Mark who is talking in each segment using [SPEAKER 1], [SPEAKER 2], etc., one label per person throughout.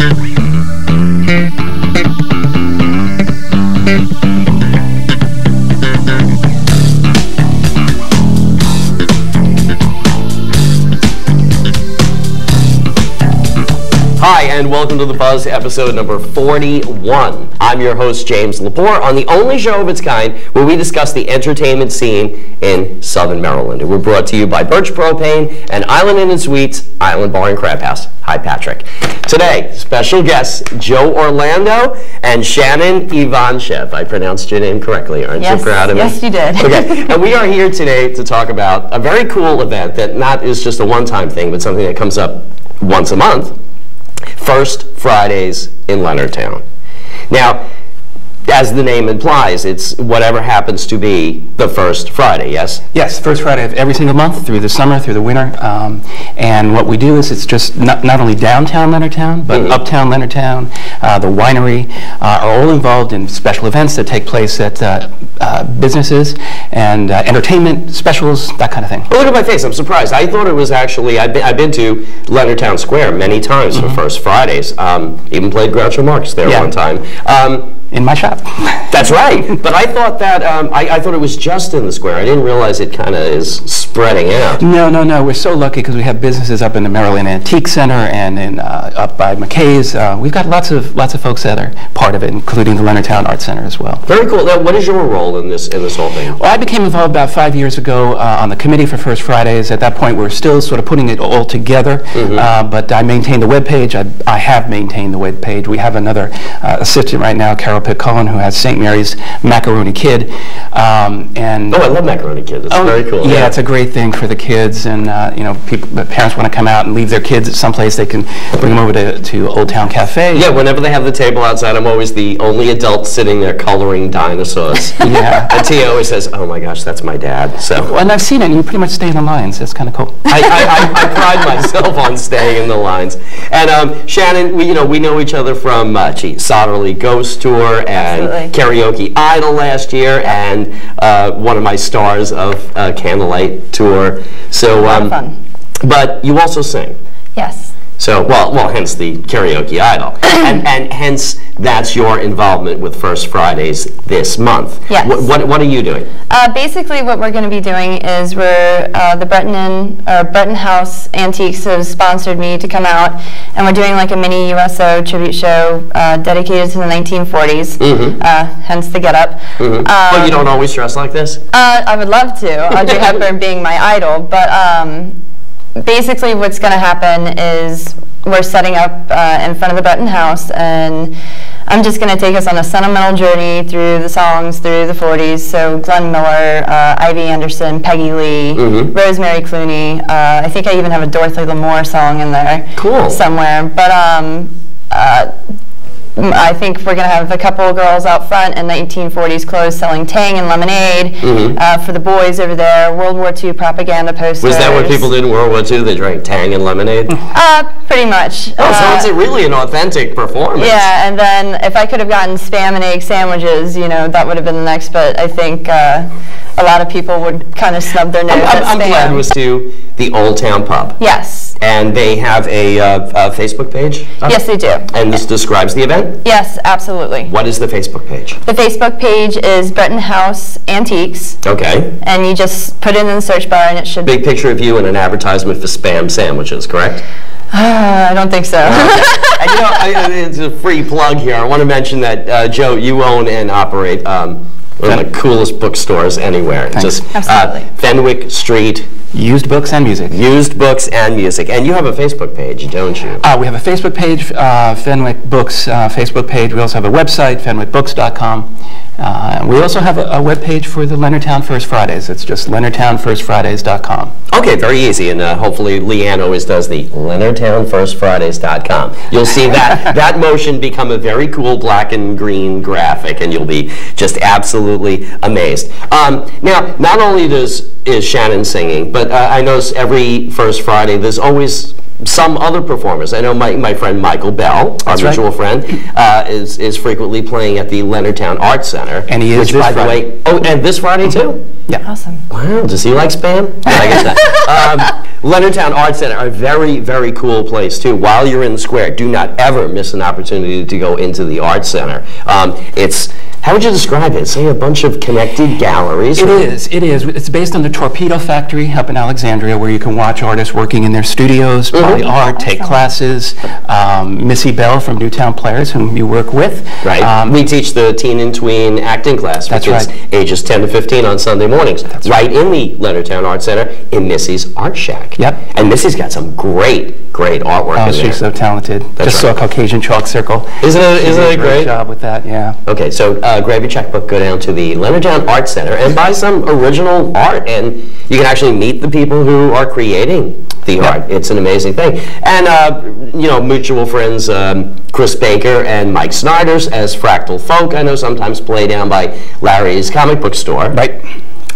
[SPEAKER 1] Hi, and welcome to The Buzz, episode number 41. I'm your host, James Lepore, on the only show of its kind where we discuss the entertainment scene in Southern Maryland. And we're brought to you by Birch Propane and Island Inn & Suites, Island Bar and Crab House. Hi, Patrick. Today, special guests Joe Orlando and Shannon Ivanchev. I pronounced your name correctly, aren't you proud of me?
[SPEAKER 2] Yes, you did.
[SPEAKER 1] Okay, and we are here today to talk about a very cool event that not is just a one-time thing, but something that comes up once a month. First Fridays in Leonardtown. Now, as the name implies, it's whatever happens to be the first Friday, yes?
[SPEAKER 3] Yes, first Friday of every single month through the summer, through the winter. And what we do is it's just not only downtown Leonardtown, but uptown Leonardtown, the winery, are all involved in special events that take place at businesses and entertainment specials, that kind of thing.
[SPEAKER 1] Well, look at my face, I'm surprised. I thought it was actually, I've been to Leonardtown Square many times for First Fridays. Even played Groucho Marx there one time.
[SPEAKER 3] In my shop.
[SPEAKER 1] That's right. But I thought that, I thought it was just in the square. I didn't realize it kind of is spreading out.
[SPEAKER 3] No. We're so lucky because we have businesses up in the Maryland Antique Center and in up by McKay's. We've got lots of folks that are part of it, including the Leonardtown Art Center as well.
[SPEAKER 1] Very cool. Now, what is your role in this whole thing?
[SPEAKER 3] Well, I became involved about 5 years ago on the committee for First Fridays. At that point, we're still sort of putting it all together, but I maintain the webpage. I have maintained the webpage. We have another assistant right now, Carol Pitt-Cullen, who has St. Mary's Macaroni Kid. And
[SPEAKER 1] I love Macaroni Kid. It's very cool.
[SPEAKER 3] Yeah, it's a great thing for the kids, and parents want to come out and leave their kids at some place, they can bring them over to Old Town Cafe.
[SPEAKER 1] Yeah, whenever they have the table outside, I'm always the only adult sitting there coloring dinosaurs.
[SPEAKER 3] Yeah.
[SPEAKER 1] And Tia always says, "Oh my gosh, that's my dad." So.
[SPEAKER 3] Well, and I've seen it, and you pretty much stay in the lines. That's kind of cool.
[SPEAKER 1] I pride myself on staying in the lines. And Shannon, we know each other from Solderly Ghost Tour and Karaoke Idol last year, and one of my stars of Candlelight Tour. So,
[SPEAKER 2] a lot of fun.
[SPEAKER 1] But you also sing.
[SPEAKER 2] Yes.
[SPEAKER 1] So, well, hence the Karaoke Idol, and hence that's your involvement with First Fridays this month.
[SPEAKER 2] Yes.
[SPEAKER 1] What are you doing?
[SPEAKER 2] Basically, what we're going to be doing is the Breton House Antiques has sponsored me to come out, and we're doing like a mini USO tribute show dedicated to the 1940s. Hence the getup.
[SPEAKER 1] But you don't always dress like this?
[SPEAKER 2] I would love to. Audrey Hepburn being my idol, but. Basically, what's going to happen is we're setting up in front of the Breton House, and I'm just going to take us on a sentimental journey through the songs through the 40s. So Glenn Miller, Ivy Anderson, Peggy Lee, Rosemary Clooney. I think I even have a Dorothy Lamour song in there somewhere. But I think we're going to have a couple of girls out front in 1940s clothes selling Tang and lemonade for the boys over there, World War II propaganda posters.
[SPEAKER 1] Was that what people did in World War II? They drank Tang and lemonade?
[SPEAKER 2] Pretty much.
[SPEAKER 1] Oh, so it's really an authentic performance.
[SPEAKER 2] Yeah, and then if I could have gotten Spam and egg sandwiches, that would have been the next, but I think a lot of people would kind of snub their nose at Spam.
[SPEAKER 1] I'm glad it was to the Old Town Pub.
[SPEAKER 2] Yes.
[SPEAKER 1] And they have a Facebook page?
[SPEAKER 2] Yes, they do.
[SPEAKER 1] And this describes the event?
[SPEAKER 2] Yes, absolutely.
[SPEAKER 1] What is the Facebook page?
[SPEAKER 2] The Facebook page is Breton House Antiques. Okay. And you just put it in the search bar and it should...
[SPEAKER 1] Big picture of you and an advertisement for Spam sandwiches, correct?
[SPEAKER 2] I don't think so.
[SPEAKER 1] And it's a free plug here. I want to mention that, Joe, you own and operate one of the coolest bookstores anywhere.
[SPEAKER 3] Thanks.
[SPEAKER 1] Just
[SPEAKER 2] Absolutely.
[SPEAKER 1] Fenwick Street.
[SPEAKER 3] Used books and music.
[SPEAKER 1] Used books and music. And you have a Facebook page, don't you?
[SPEAKER 3] We have a Facebook page, Fenwick Books Facebook page. We also have a website, fenwickbooks.com. We also have a web page for the Leonardtown First Fridays. It's just leonardtownfirstfridays.com.
[SPEAKER 1] Okay, very easy. And hopefully Leanne always does the leonardtownfirstfridays.com. You'll see that motion become a very cool black and green graphic, and you'll be just absolutely amazed. Now, not only is Shannon singing, but I notice every First Friday there's always some other performers. I know my friend Michael Bell, our mutual friend, is frequently playing at the Leonardtown Art Center.
[SPEAKER 3] And he is this Friday.
[SPEAKER 1] Oh, and this Friday too?
[SPEAKER 3] Yeah.
[SPEAKER 2] Awesome.
[SPEAKER 1] Wow, does he like Spam? Yeah, I guess that. Leonardtown Art Center, a very, very cool place too. While you're in the square, do not ever miss an opportunity to go into the Art Center. How would you describe it? Say a bunch of connected galleries.
[SPEAKER 3] It is. It's based on the Torpedo Factory up in Alexandria, where you can watch artists working in their studios, buy art, take classes. Missy Bell from Newtown Players, whom you work with.
[SPEAKER 1] Right. We teach the teen and tween acting class for kids ages 10 to 15 on Sunday mornings. That's right in the Leonardtown Art Center in Missy's Art Shack.
[SPEAKER 3] Yep.
[SPEAKER 1] And Missy's got some great artwork in there.
[SPEAKER 3] She's so talented. Just saw a Caucasian chalk circle.
[SPEAKER 1] Isn't it great?
[SPEAKER 3] Great job with that, yeah.
[SPEAKER 1] Okay, so grab your checkbook, go down to the Leonardtown Art Center, and buy some original art. And you can actually meet the people who are creating the art. It's an amazing thing. And, mutual friends Chris Baker and Mike Snyders as Fractal Folk, I know sometimes play down by Larry's comic book store.
[SPEAKER 3] Right.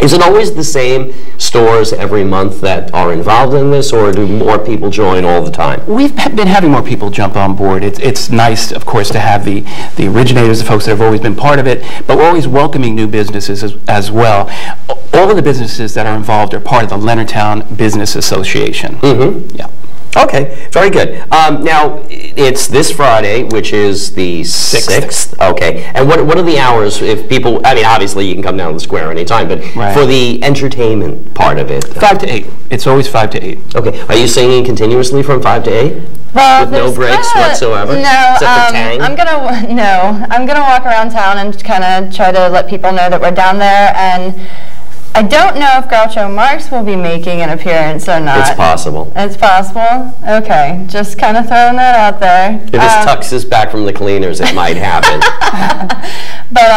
[SPEAKER 1] Is it always the same stores every month that are involved in this, or do more people join all the time?
[SPEAKER 3] We've been having more people jump on board. It's nice, of course, to have the originators, the folks that have always been part of it, but we're always welcoming new businesses as well. All of the businesses that are involved are part of the Leonardtown Business Association.
[SPEAKER 1] Mm-hmm.
[SPEAKER 3] Yeah.
[SPEAKER 1] Okay, very good. Now, it's this Friday, which is the 6th. Okay, and what are the hours if people, I mean, obviously you can come down to the square anytime, but for the entertainment part of it?
[SPEAKER 3] 5 to 8. It's always 5 to 8.
[SPEAKER 1] Okay, are you singing continuously from 5 to 8?
[SPEAKER 2] Well,
[SPEAKER 1] with no breaks whatsoever?
[SPEAKER 2] No,
[SPEAKER 1] except for Tang?
[SPEAKER 2] I'm gonna walk around town and kind of try to let people know that we're down there, and I don't know if Groucho Marx will be making an appearance or not.
[SPEAKER 1] It's possible.
[SPEAKER 2] It's possible? Okay, just kind of throwing that out there.
[SPEAKER 1] If his tux is back from the cleaners, it might happen.
[SPEAKER 2] But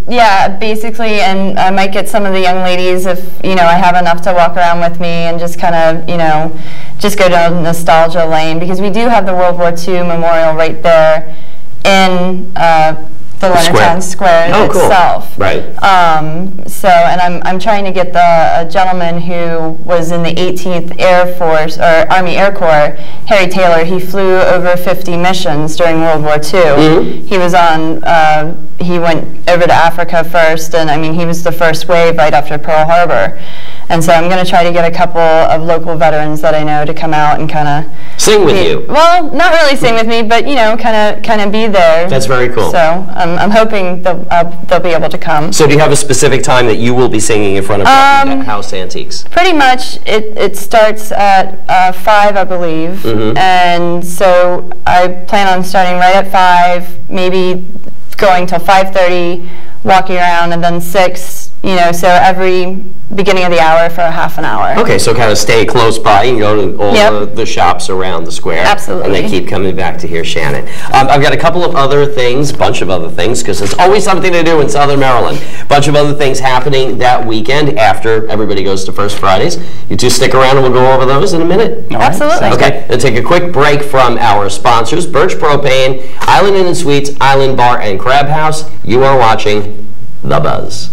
[SPEAKER 2] yeah, basically, and I might get some of the young ladies if, I have enough to walk around with me and just kind of, just go down nostalgia lane, because we do have the World War II memorial right there in the Leonardtown Square itself.
[SPEAKER 1] Cool. Right.
[SPEAKER 2] And I'm trying to get a gentleman who was in the 18th Air Force, or Army Air Corps, Harry Taylor. He flew over 50 missions during World War II.
[SPEAKER 1] Mm-hmm.
[SPEAKER 2] He was he went over to Africa first, and I mean, he was the first wave right after Pearl Harbor. And so I'm going to try to get a couple of local veterans that I know to come out and kind of
[SPEAKER 1] sing with you.
[SPEAKER 2] Well, not really sing with me, but kind of be there.
[SPEAKER 1] That's very cool.
[SPEAKER 2] So I'm hoping they'll be able to come.
[SPEAKER 1] So do you have a specific time that you will be singing in front of House Antiques?
[SPEAKER 2] Pretty much, it starts at 5, I believe, and so I plan on starting right at 5, maybe going till 5:30, walking around, and then 6. So every beginning of the hour for a half an hour.
[SPEAKER 1] Okay, so kind of stay close by and go to all the shops around the square.
[SPEAKER 2] Absolutely.
[SPEAKER 1] And then keep coming back to hear Shannon. I've got a couple of other things, bunch of other things, because there's always something to do in Southern Maryland. Bunch of other things happening that weekend after everybody goes to First Fridays. You two stick around and we'll go over those in a minute.
[SPEAKER 3] All right.
[SPEAKER 2] Absolutely.
[SPEAKER 1] Okay, then take a quick break from our sponsors, Birch Propane, Island Inn and Suites, Island Bar and Crab House. You are watching The Buzz.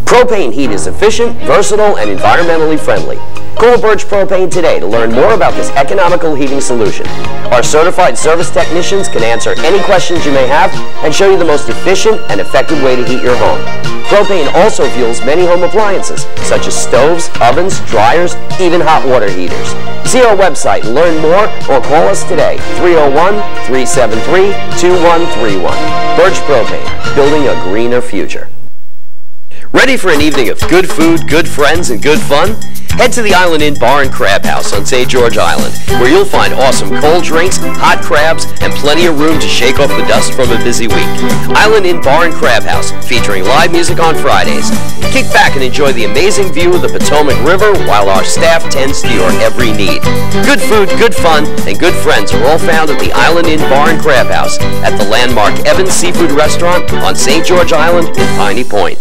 [SPEAKER 1] Propane heat is efficient, versatile, and environmentally friendly. Call Birch Propane today to learn more about this economical heating solution. Our certified service technicians can answer any questions you may have and show you the most efficient and effective way to heat your home. Propane also fuels many home appliances, such as stoves, ovens, dryers, even hot water heaters. See our website and learn more, or call us today, 301-373-2131. Birch Propane, building a greener future. Ready for an evening of good food, good friends, and good fun? Head to the Island Inn Bar and Crab House on St. George Island, where you'll find awesome cold drinks, hot crabs, and plenty of room to shake off the dust from a busy week. Island Inn Bar and Crab House, featuring live music on Fridays. Kick back and enjoy the amazing view of the Potomac River while our staff tends to your every need. Good food, good fun, and good friends are all found at the Island Inn Bar and Crab House at the landmark Evans Seafood Restaurant on St. George Island in Piney Point.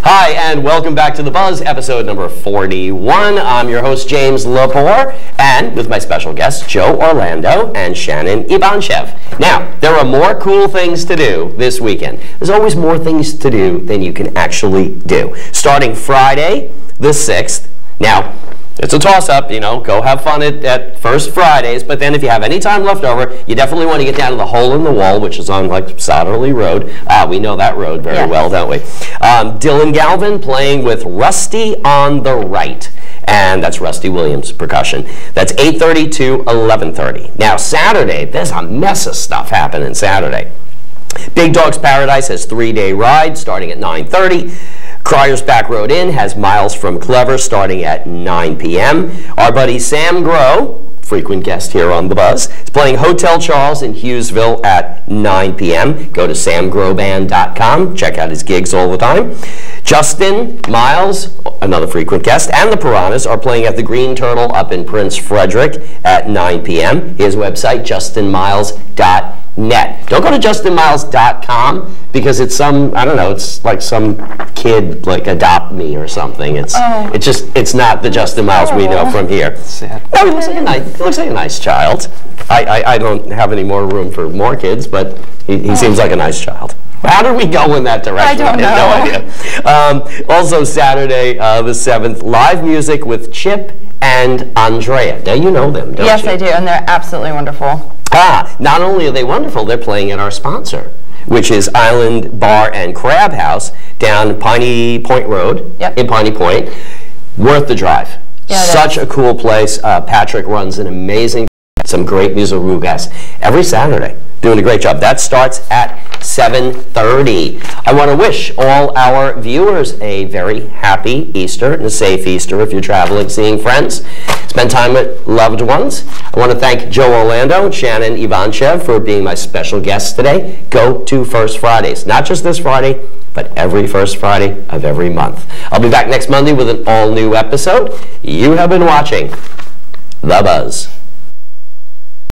[SPEAKER 1] Hi, and welcome back to The Buzz, episode number 41. I'm your host, James Lepore, and with my special guests, Joe Orlando and Shannon Ivanchev. Now, there are more cool things to do this weekend. There's always more things to do than you can actually do. Starting Friday, the 6th. Now, It's a toss-up, you know, go have fun at First Fridays, but then if you have any time left over, you definitely want to get down to the Hole in the Wall, which is on, like, Sodderly Road. We know that road very well, don't we? Dylan Galvin playing with Rusty on the right. And that's Rusty Williams percussion. That's 8:30 to 11:30. Now, Saturday, there's a mess of stuff happening Saturday. Big Dog's Paradise has 3-day ride starting at 9:30. Cryer's Back Road Inn has Miles from Clever starting at 9 p.m. Our buddy Sam Grow, frequent guest here on The Buzz, is playing Hotel Charles in Hughesville at 9 p.m. Go to samgrowband.com. Check out his gigs all the time. Justin, Miles, another frequent guest, and the Piranhas are playing at the Green Turtle up in Prince Frederick at 9 p.m. His website, justinmiles.net. Don't go to justinmiles.com because it's some, I don't know, it's like some kid, like Adopt Me or something. It's it's not the Justin Miles we know from here.
[SPEAKER 3] Sad.
[SPEAKER 1] No, he looks like a nice child. I don't have any more room for more kids, but he seems like a nice child. How did we go in that direction?
[SPEAKER 2] I don't know.
[SPEAKER 1] I have no idea. Also Saturday the 7th, live music with Chip and Andrea. Now you know them, don't you?
[SPEAKER 2] Yes, I do, and they're absolutely wonderful.
[SPEAKER 1] Not only are they wonderful, they're playing at our sponsor, which is Island Bar and Crab House down Piney Point Road in Piney Point. Worth the drive.
[SPEAKER 2] Yeah,
[SPEAKER 1] Such a cool place. Patrick runs an amazing, some great musical guests every Saturday. Doing a great job. That starts at 7:30. I want to wish all our viewers a very happy Easter and a safe Easter if you're traveling, seeing friends. Spend time with loved ones. I want to thank Joe Orlando and Shannon Ivanchev for being my special guests today. Go to First Fridays. Not just this Friday, but every first Friday of every month. I'll be back next Monday with an all-new episode. You have been watching The Buzz.